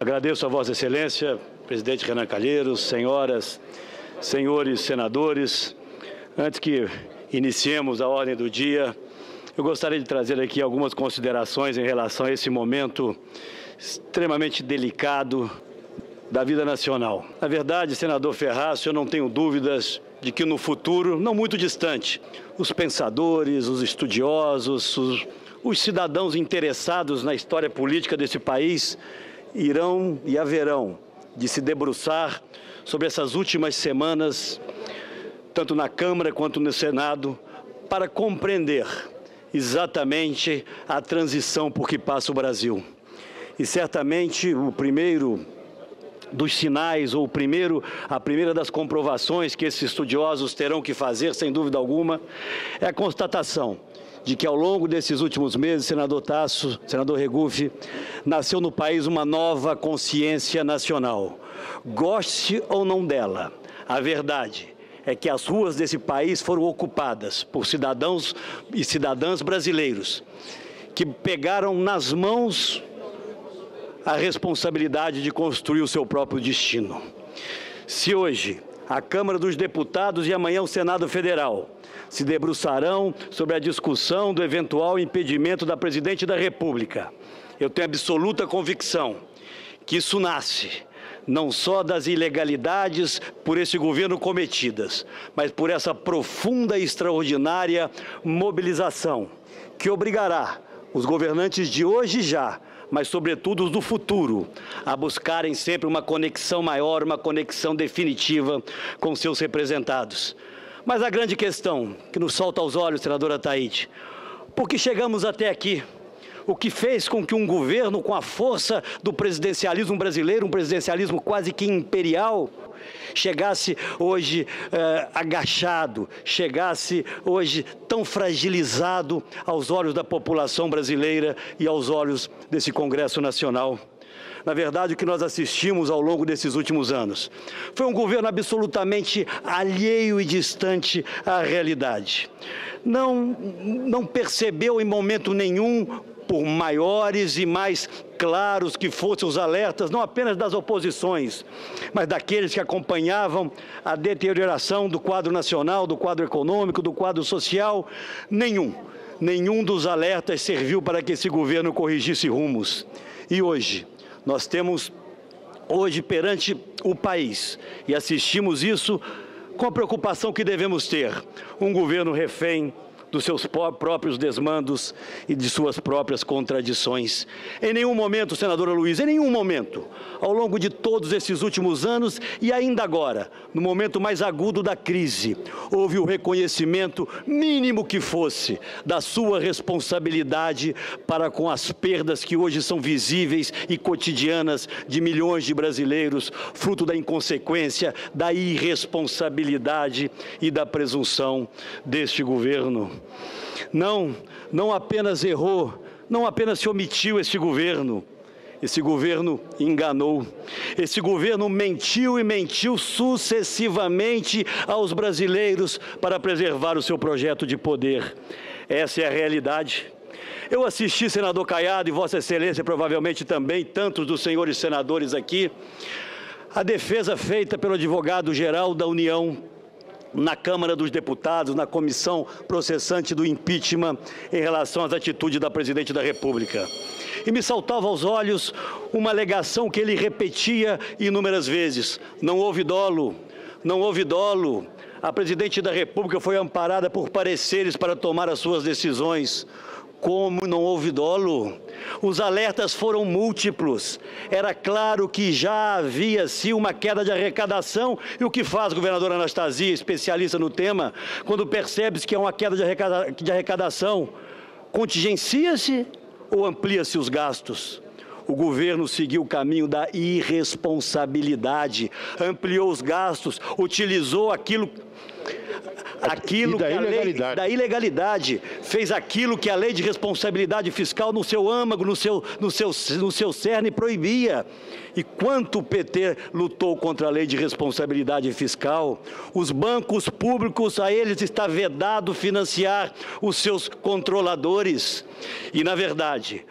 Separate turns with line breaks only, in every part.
Agradeço a Vossa Excelência, presidente Renan Calheiros, senhoras, senhores senadores. Antes que iniciemos a ordem do dia, eu gostaria de trazer aqui algumas considerações em relação a esse momento extremamente delicado da vida nacional. Na verdade, senador Ferraz, eu não tenho dúvidas de que no futuro, não muito distante, os pensadores, os estudiosos, os cidadãos interessados na história política desse país irão e haverão de se debruçar sobre essas últimas semanas, tanto na Câmara quanto no Senado, para compreender exatamente a transição por que passa o Brasil. E certamente o primeiro dos sinais, ou a primeira das comprovações que esses estudiosos terão que fazer, sem dúvida alguma, é a constatação de que ao longo desses últimos meses, senador Tasso, senador Regufe, nasceu no país uma nova consciência nacional. Goste ou não dela, a verdade é que as ruas desse país foram ocupadas por cidadãos e cidadãs brasileiros que pegaram nas mãos a responsabilidade de construir o seu próprio destino. Se hoje a Câmara dos Deputados e amanhã o Senado Federal se debruçarão sobre a discussão do eventual impedimento da Presidente da República, eu tenho absoluta convicção que isso nasce não só das ilegalidades por esse governo cometidas, mas por essa profunda e extraordinária mobilização que obrigará os governantes de hoje já, mas sobretudo os do futuro, a buscarem sempre uma conexão maior, uma conexão definitiva com seus representados. Mas a grande questão que nos salta aos olhos, senadora Taide, por que chegamos até aqui? O que fez com que um governo com a força do presidencialismo brasileiro, um presidencialismo quase que imperial, chegasse hoje agachado, chegasse hoje tão fragilizado aos olhos da população brasileira e aos olhos desse Congresso Nacional? Na verdade, o que nós assistimos ao longo desses últimos anos foi um governo absolutamente alheio e distante à realidade. Não percebeu em momento nenhum, por maiores e mais claros que fossem os alertas, não apenas das oposições, mas daqueles que acompanhavam a deterioração do quadro nacional, do quadro econômico, do quadro social, nenhum dos alertas serviu para que esse governo corrigisse rumos. E hoje, nós temos perante o país, e assistimos isso com a preocupação que devemos ter, um governo refém dos seus próprios desmandos e de suas próprias contradições. Em nenhum momento, senadora Luiza, em nenhum momento, ao longo de todos esses últimos anos e ainda agora, no momento mais agudo da crise, houve o reconhecimento, mínimo que fosse, da sua responsabilidade para com as perdas que hoje são visíveis e cotidianas de milhões de brasileiros, fruto da inconsequência, da irresponsabilidade e da presunção deste governo. Não apenas errou, não apenas se omitiu esse governo enganou, esse governo mentiu e mentiu sucessivamente aos brasileiros para preservar o seu projeto de poder. Essa é a realidade. Eu assisti, senador Caiado, e Vossa Excelência provavelmente também, tantos dos senhores senadores aqui, a defesa feita pelo advogado-geral da União na Câmara dos Deputados, na comissão processante do impeachment, em relação às atitudes da Presidente da República. E me saltava aos olhos uma alegação que ele repetia inúmeras vezes: não houve dolo, não houve dolo. A Presidente da República foi amparada por pareceres para tomar as suas decisões. Como não houve dolo? Os alertas foram múltiplos. Era claro que já havia, sim, uma queda de arrecadação. E o que faz, governadora Anastasia, especialista no tema, quando percebe-se que há uma queda de arrecadação? Contingencia-se ou amplia-se os gastos? O governo seguiu o caminho da irresponsabilidade, ampliou os gastos, utilizou da ilegalidade, fez aquilo que a lei de responsabilidade fiscal no seu âmago, no seu cerne proibia. E quanto o PT lutou contra a lei de responsabilidade fiscal, os bancos públicos, a eles está vedado financiar os seus controladores. E, na verdade,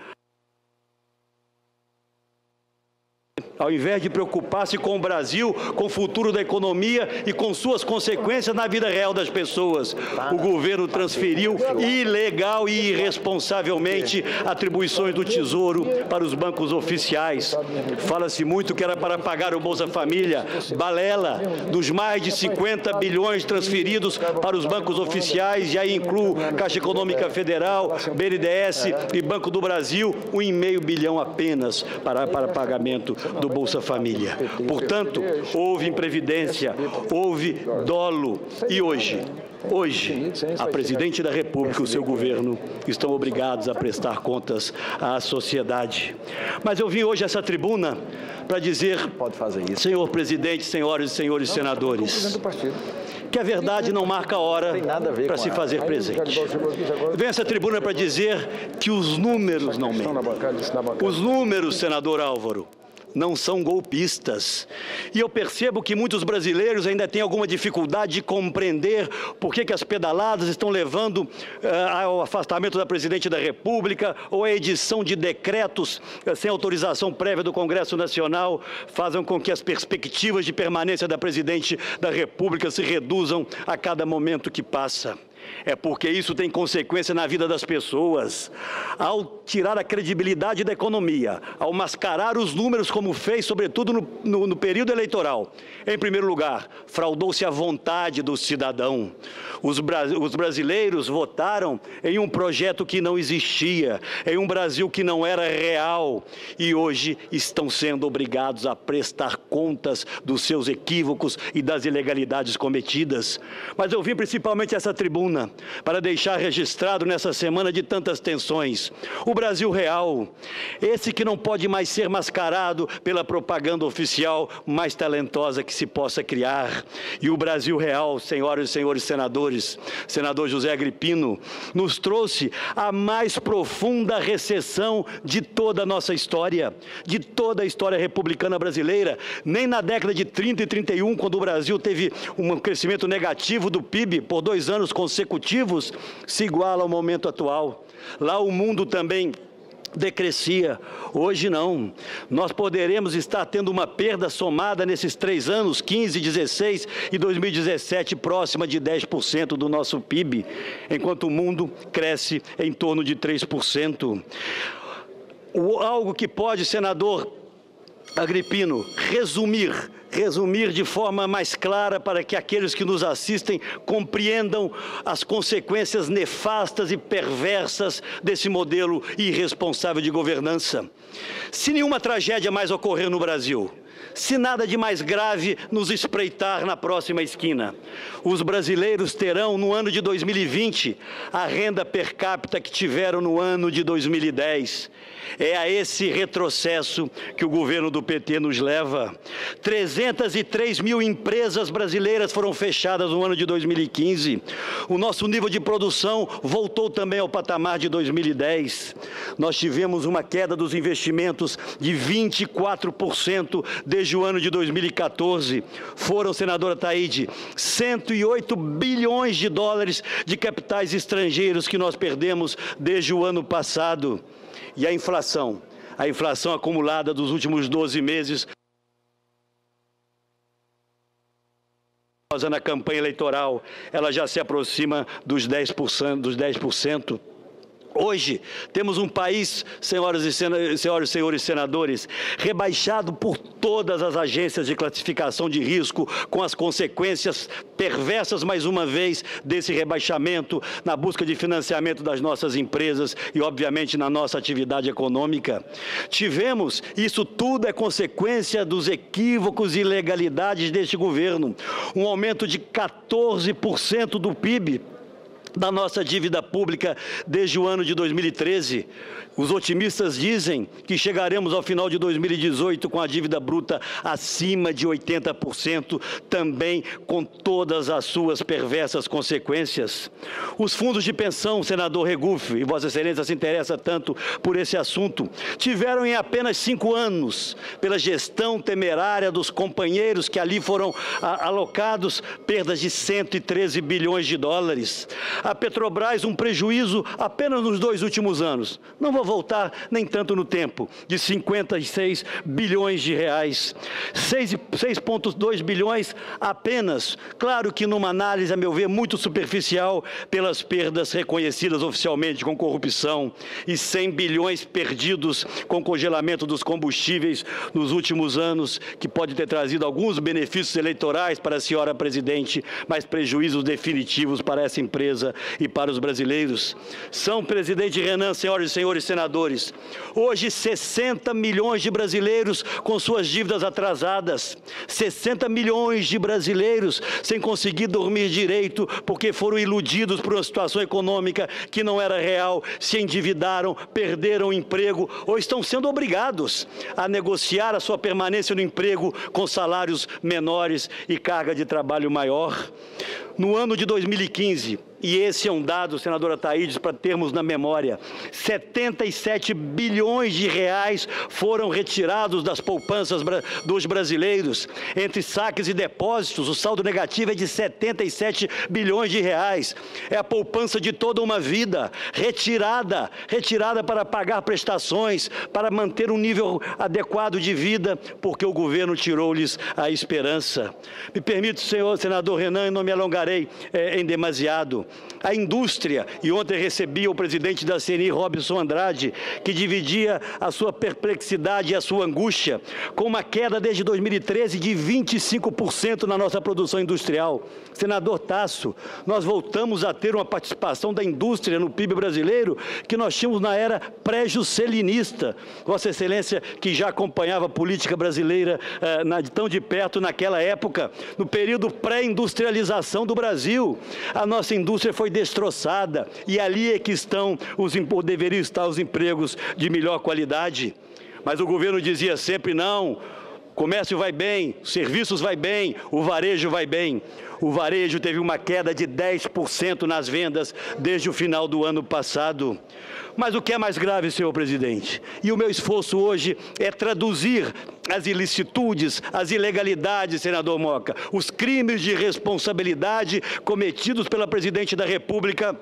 Ao invés de preocupar-se com o Brasil, com o futuro da economia e com suas consequências na vida real das pessoas, o governo transferiu ilegal e irresponsavelmente atribuições do Tesouro para os bancos oficiais. Fala-se muito que era para pagar o Bolsa Família, balela. Dos mais de 50 bilhões transferidos para os bancos oficiais, e aí incluo Caixa Econômica Federal, BNDES e Banco do Brasil, 1,5 bilhão apenas para pagamento do Bolsa Família. Portanto, houve imprevidência, houve dolo. E hoje, a Presidente da República e o seu governo estão obrigados a prestar contas à sociedade. Mas eu vim hoje a essa tribuna para dizer, senhor Presidente, senhoras e senhores senadores, que a verdade não marca a hora para se fazer presente. Eu venho a essa tribuna para dizer que os números não mentem. Os números, senador Álvaro, não são golpistas. E eu percebo que muitos brasileiros ainda têm alguma dificuldade de compreender por que as pedaladas estão levando ao afastamento da Presidente da República ou a edição de decretos sem autorização prévia do Congresso Nacional fazem com que as perspectivas de permanência da Presidente da República se reduzam a cada momento que passa. É porque isso tem consequência na vida das pessoas. Ao tirar a credibilidade da economia, ao mascarar os números como fez, sobretudo no período eleitoral, em primeiro lugar, fraudou-se a vontade do cidadão. Os brasileiros votaram em um projeto que não existia, em um Brasil que não era real, e hoje estão sendo obrigados a prestar contas dos seus equívocos e das ilegalidades cometidas. Mas eu vim principalmente a essa tribuna para deixar registrado nessa semana de tantas tensões o Brasil real, esse que não pode mais ser mascarado pela propaganda oficial mais talentosa que se possa criar. E o Brasil real, senhoras e senhores senadores, senador José Agripino, nos trouxe a mais profunda recessão de toda a nossa história, de toda a história republicana brasileira. Nem na década de 30 e 31, quando o Brasil teve um crescimento negativo do PIB por 2 anos consecutivos, se iguala ao momento atual. Lá o mundo também decrescia. Hoje não. Nós poderemos estar tendo uma perda somada nesses 3 anos, 15, 16 e 2017, próxima de 10% do nosso PIB, enquanto o mundo cresce em torno de 3%. Algo que pode, senador Agripino, resumir de forma mais clara para que aqueles que nos assistem compreendam as consequências nefastas e perversas desse modelo irresponsável de governança. Se nenhuma tragédia mais ocorrer no Brasil, se nada de mais grave nos espreitar na próxima esquina, os brasileiros terão no ano de 2020 a renda per capita que tiveram no ano de 2010. É a esse retrocesso que o governo do PT nos leva. 303 mil empresas brasileiras foram fechadas no ano de 2015. O nosso nível de produção voltou também ao patamar de 2010. Nós tivemos uma queda dos investimentos de 24% desde o ano de 2014. Foram, senadora Taide, 108 bilhões de dólares de capitais estrangeiros que nós perdemos desde o ano passado. E a inflação acumulada dos últimos 12 meses, na campanha eleitoral, ela já se aproxima dos 10%. Hoje, temos um país, senhoras e senhores senadores, rebaixado por todas as agências de classificação de risco, com as consequências perversas, mais uma vez, desse rebaixamento na busca de financiamento das nossas empresas e, obviamente, na nossa atividade econômica. Isso tudo é consequência dos equívocos e ilegalidades deste governo. Um aumento de 14% do PIB, da nossa dívida pública desde o ano de 2013. Os otimistas dizem que chegaremos ao final de 2018 com a dívida bruta acima de 80%, também com todas as suas perversas consequências. Os fundos de pensão, senador Regufe, e Vossa Excelência se interessa tanto por esse assunto, tiveram em apenas 5 anos, pela gestão temerária dos companheiros que ali foram alocados, perdas de 113 bilhões de dólares. A Petrobras, um prejuízo apenas nos 2 últimos anos. Não vou voltar nem tanto no tempo, de 56 bilhões de reais. 6,2 bilhões apenas. Claro que numa análise, a meu ver, muito superficial pelas perdas reconhecidas oficialmente com corrupção e 100 bilhões perdidos com congelamento dos combustíveis nos últimos anos, que pode ter trazido alguns benefícios eleitorais para a senhora presidente, mas prejuízos definitivos para essa empresa e para os brasileiros. São, presidente Renan, senhoras e senhores senadores, hoje 60 milhões de brasileiros com suas dívidas atrasadas, 60 milhões de brasileiros sem conseguir dormir direito porque foram iludidos por uma situação econômica que não era real, se endividaram, perderam o emprego ou estão sendo obrigados a negociar a sua permanência no emprego com salários menores e carga de trabalho maior. No ano de 2015, e esse é um dado, senadora Thaídes, para termos na memória, 77 bilhões de reais foram retirados das poupanças dos brasileiros. Entre saques e depósitos, o saldo negativo é de 77 bilhões de reais. É a poupança de toda uma vida, retirada para pagar prestações, para manter um nível adequado de vida, porque o governo tirou-lhes a esperança. Me permite, senador Renan, e não me alongarei em demasiado. A indústria, e ontem recebi o presidente da CNI, Robson Andrade, que dividia a sua perplexidade e a sua angústia com uma queda desde 2013 de 25% na nossa produção industrial. Senador Tasso, nós voltamos a ter uma participação da indústria no PIB brasileiro que nós tínhamos na era pré-juscelinista. Vossa Excelência, que já acompanhava a política brasileira tão de perto naquela época, no período pré-industrialização do Brasil, a nossa indústria foi destroçada e ali é que deveriam estar os empregos de melhor qualidade. Mas o governo dizia sempre não, o comércio vai bem, os serviços vai bem, o varejo vai bem. O varejo teve uma queda de 10% nas vendas desde o final do ano passado. Mas o que é mais grave, senhor presidente? E o meu esforço hoje é traduzir as ilicitudes, as ilegalidades, senador Moca, os crimes de responsabilidade cometidos pela presidente da República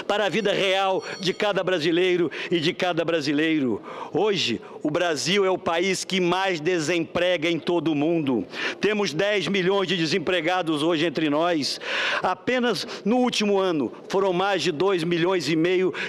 para a vida real de cada brasileiro e de cada brasileiro. Hoje, o Brasil é o país que mais desemprega em todo o mundo. Temos 10 milhões de desempregados hoje entre nós. Apenas no último ano, foram mais de 2,5 milhões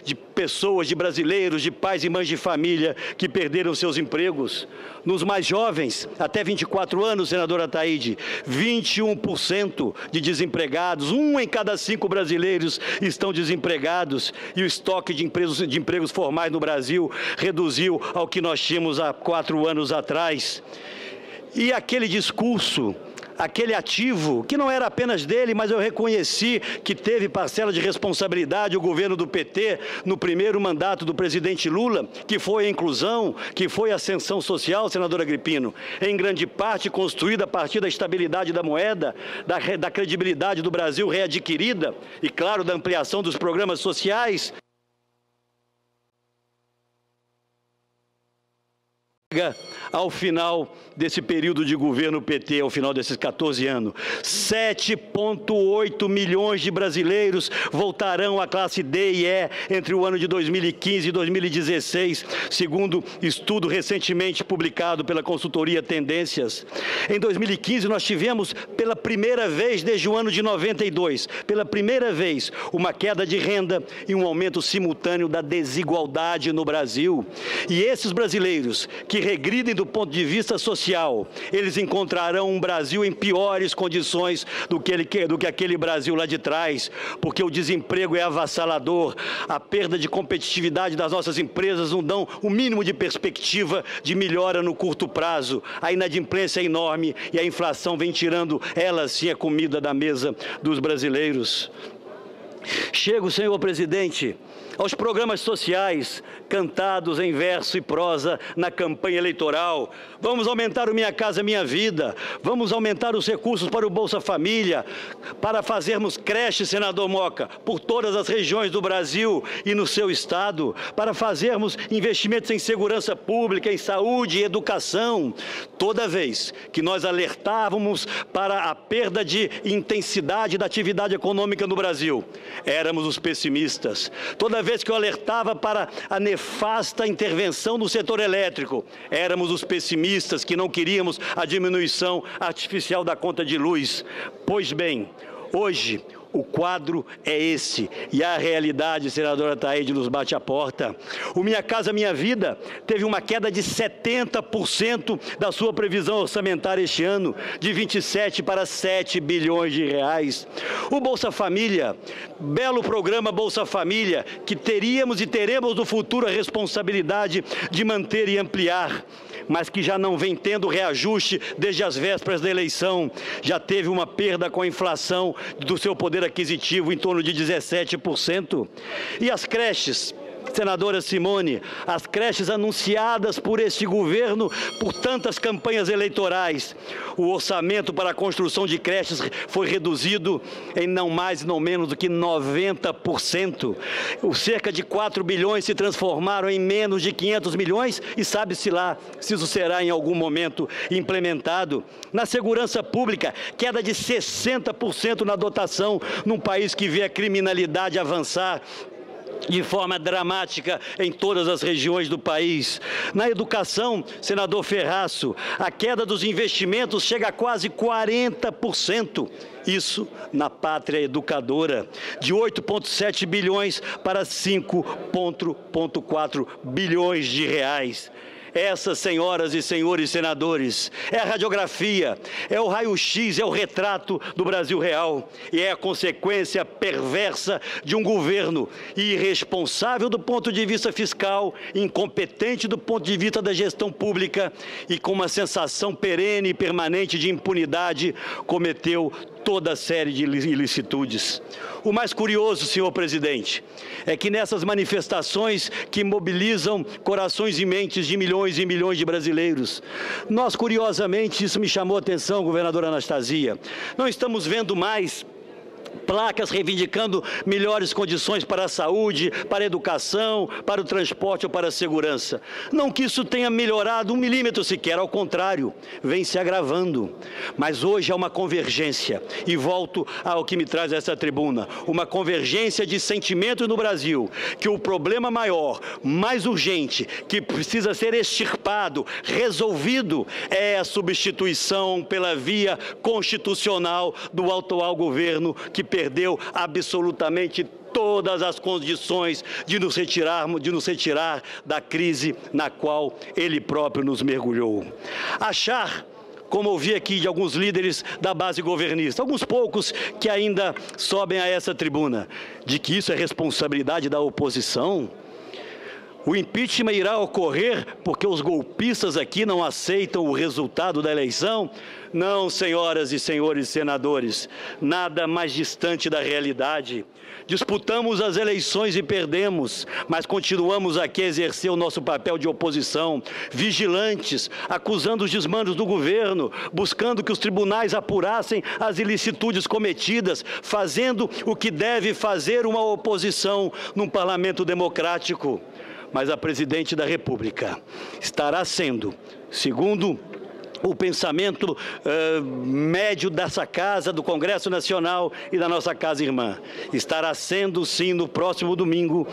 de pessoas, de brasileiros, de pais e mães de família que perderam seus empregos. Nos mais jovens, até 24 anos, senadora Thaíde, 21% de desempregados, 1 em cada 5 brasileiros estão desempregados e o estoque de empregos formais no Brasil reduziu ao que nós tínhamos há 4 anos atrás. E aquele discurso, aquele ativo, que não era apenas dele, mas eu reconheci que teve parcela de responsabilidade o governo do PT no primeiro mandato do presidente Lula, que foi a inclusão, que foi a ascensão social, senador Agripino, em grande parte construída a partir da estabilidade da moeda, da credibilidade do Brasil readquirida e, claro, da ampliação dos programas sociais. Ao final desse período de governo PT, ao final desses 14 anos, 7,8 milhões de brasileiros voltarão à classe D e E entre o ano de 2015 e 2016, segundo estudo recentemente publicado pela consultoria Tendências. Em 2015, nós tivemos, pela primeira vez desde o ano de 92, pela primeira vez, uma queda de renda e um aumento simultâneo da desigualdade no Brasil. E esses brasileiros que regridem do ponto de vista social, eles encontrarão um Brasil em piores condições do que aquele Brasil lá de trás, porque o desemprego é avassalador, a perda de competitividade das nossas empresas não dão o mínimo de perspectiva de melhora no curto prazo, a inadimplência é enorme e a inflação vem tirando, ela sim, a comida da mesa dos brasileiros. Chego, senhor presidente, aos programas sociais cantados em verso e prosa na campanha eleitoral. Vamos aumentar o Minha Casa Minha Vida, vamos aumentar os recursos para o Bolsa Família, para fazermos creches, senador Moca, por todas as regiões do Brasil e no seu estado, para fazermos investimentos em segurança pública, em saúde e educação. Toda vez que nós alertávamos para a perda de intensidade da atividade econômica no Brasil, éramos os pessimistas. Toda vez que eu alertava para a nefasta intervenção no setor elétrico, éramos os pessimistas que não queríamos a diminuição artificial da conta de luz. Pois bem, hoje o quadro é esse, e a realidade, senadora Taide, nos bate a porta. O Minha Casa Minha Vida teve uma queda de 70% da sua previsão orçamentária este ano, de 27 para 7 bilhões de reais. O Bolsa Família, belo programa Bolsa Família, que teríamos e teremos no futuro a responsabilidade de manter e ampliar, mas que já não vem tendo reajuste desde as vésperas da eleição. Já teve uma perda com a inflação do seu poder aquisitivo em torno de 17%. E as creches, senadora Simone, as creches anunciadas por este governo por tantas campanhas eleitorais. O orçamento para a construção de creches foi reduzido em não mais e não menos do que 90%. Cerca de 4 bilhões se transformaram em menos de 500 milhões e sabe-se lá se isso será em algum momento implementado. Na segurança pública, queda de 60% na dotação num país que vê a criminalidade avançar de forma dramática em todas as regiões do país. Na educação, senador Ferraço, a queda dos investimentos chega a quase 40%. Isso na pátria educadora, de 8,7 bilhões para 5,4 bilhões de reais. Essas, senhoras e senhores senadores, é a radiografia, é o raio-x, é o retrato do Brasil real e é a consequência perversa de um governo irresponsável do ponto de vista fiscal, incompetente do ponto de vista da gestão pública e com uma sensação perene e permanente de impunidade, cometeu toda a série de ilicitudes. O mais curioso, senhor presidente, é que nessas manifestações que mobilizam corações e mentes de milhões e milhões de brasileiros, nós, curiosamente, isso me chamou a atenção, governadora Anastasia, não estamos vendo mais placas reivindicando melhores condições para a saúde, para a educação, para o transporte ou para a segurança. Não que isso tenha melhorado 1 milímetro sequer, ao contrário, vem se agravando. Mas hoje há uma convergência, e volto ao que me traz essa tribuna, uma convergência de sentimentos no Brasil, que o problema maior, mais urgente, que precisa ser extirpado, resolvido, é a substituição pela via constitucional do atual governo, que perdeu absolutamente todas as condições de nos retirar da crise na qual ele próprio nos mergulhou. Achar, como ouvi aqui de alguns líderes da base governista, alguns poucos que ainda sobem a essa tribuna, de que isso é responsabilidade da oposição. O impeachment irá ocorrer porque os golpistas aqui não aceitam o resultado da eleição? Não, senhoras e senhores senadores, nada mais distante da realidade. Disputamos as eleições e perdemos, mas continuamos aqui a exercer o nosso papel de oposição, vigilantes, acusando os desmandos do governo, buscando que os tribunais apurassem as ilicitudes cometidas, fazendo o que deve fazer uma oposição num parlamento democrático. Mas a presidente da República estará sendo, segundo o pensamento médio dessa casa, do Congresso Nacional e da nossa casa irmã, estará sendo, sim, no próximo domingo,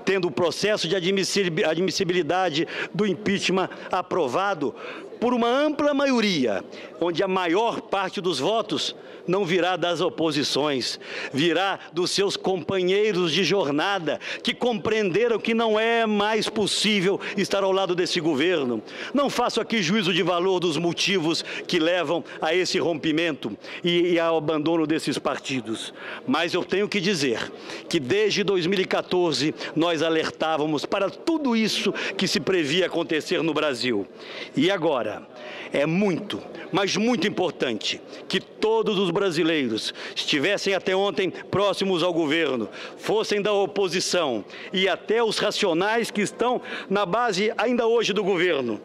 tendo o processo de admissibilidade do impeachment aprovado por uma ampla maioria, onde a maior parte dos votos não virá das oposições, virá dos seus companheiros de jornada, que compreenderam que não é mais possível estar ao lado desse governo. Não faço aqui juízo de valor dos motivos que levam a esse rompimento e ao abandono desses partidos, mas eu tenho que dizer que desde 2014 nós alertávamos para tudo isso que se previa acontecer no Brasil. E agora, é muito, mas muito importante que todos os brasileiros estivessem até ontem próximos ao governo, fossem da oposição e até os racionais que estão na base ainda hoje do governo.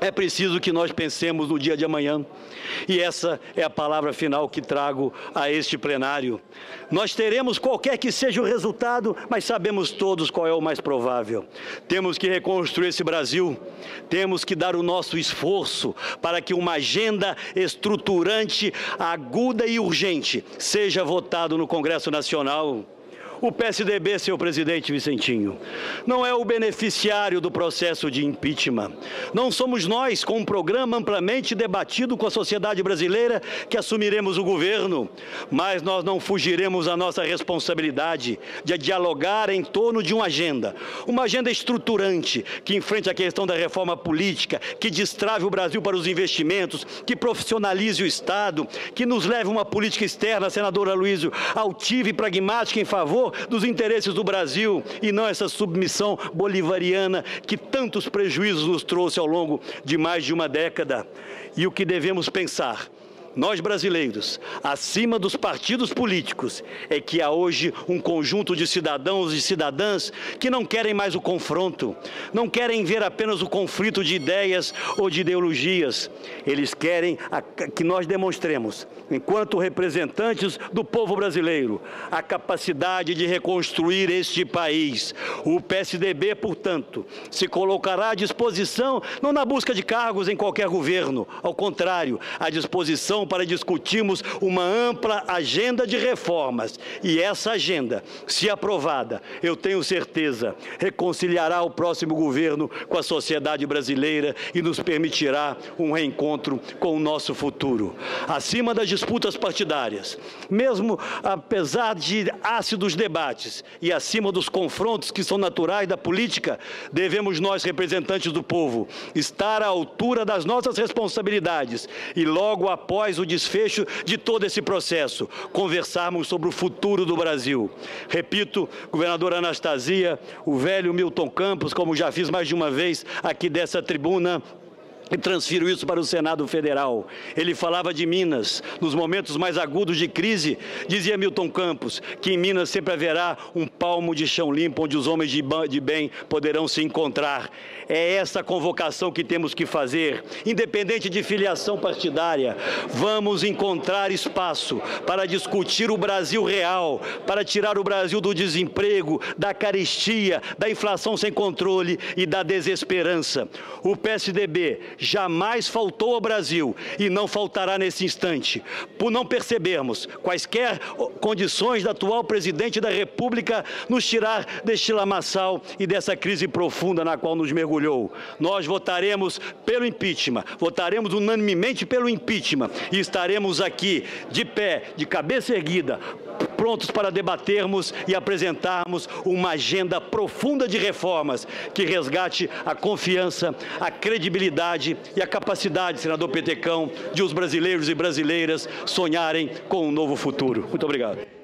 É preciso que nós pensemos no dia de amanhã, e essa é a palavra final que trago a este plenário. Nós teremos qualquer que seja o resultado, mas sabemos todos qual é o mais provável. Temos que reconstruir esse Brasil, temos que dar o nosso esforço para que uma agenda estruturante, aguda e urgente seja votada no Congresso Nacional. O PSDB, senhor presidente Vicentinho, não é o beneficiário do processo de impeachment. Não somos nós, com um programa amplamente debatido com a sociedade brasileira, que assumiremos o governo, mas nós não fugiremos à nossa responsabilidade de dialogar em torno de uma agenda estruturante, que enfrente a questão da reforma política, que destrave o Brasil para os investimentos, que profissionalize o Estado, que nos leve uma política externa, senadora Aloysio, altiva e pragmática em favor dos interesses do Brasil e não essa submissão bolivariana que tantos prejuízos nos trouxe ao longo de mais de uma década. E o que devemos pensar, nós brasileiros, acima dos partidos políticos, é que há hoje um conjunto de cidadãos e cidadãs que não querem mais o confronto, não querem ver apenas o conflito de ideias ou de ideologias. Eles querem que nós demonstremos, enquanto representantes do povo brasileiro, a capacidade de reconstruir este país. O PSDB, portanto, se colocará à disposição, não na busca de cargos em qualquer governo, ao contrário, à disposição para discutirmos uma ampla agenda de reformas. E essa agenda, se aprovada, eu tenho certeza, reconciliará o próximo governo com a sociedade brasileira e nos permitirá um reencontro com o nosso futuro. Acima das disputas partidárias, mesmo apesar de ácidos debates e acima dos confrontos que são naturais da política, devemos nós, representantes do povo, estar à altura das nossas responsabilidades e logo após o desfecho de todo esse processo, conversarmos sobre o futuro do Brasil. Repito, governadora Anastasia, o velho Milton Campos, como já fiz mais de uma vez aqui dessa tribuna, e transfiro isso para o Senado Federal. Ele falava de Minas. Nos momentos mais agudos de crise, dizia Milton Campos, que em Minas sempre haverá um palmo de chão limpo, onde os homens de bem poderão se encontrar. É essa convocação que temos que fazer, independente de filiação partidária. Vamos encontrar espaço para discutir o Brasil real, para tirar o Brasil do desemprego, da carestia, da inflação sem controle e da desesperança. O PSDB jamais faltou ao Brasil e não faltará nesse instante, por não percebermos quaisquer condições da atual presidente da República nos tirar deste lamaçal e dessa crise profunda na qual nos mergulhou. Nós votaremos pelo impeachment, votaremos unanimemente pelo impeachment e estaremos aqui de pé, de cabeça erguida, prontos para debatermos e apresentarmos uma agenda profunda de reformas que resgate a confiança, a credibilidade e a capacidade, senador Petecão, de os brasileiros e brasileiras sonharem com um novo futuro. Muito obrigado.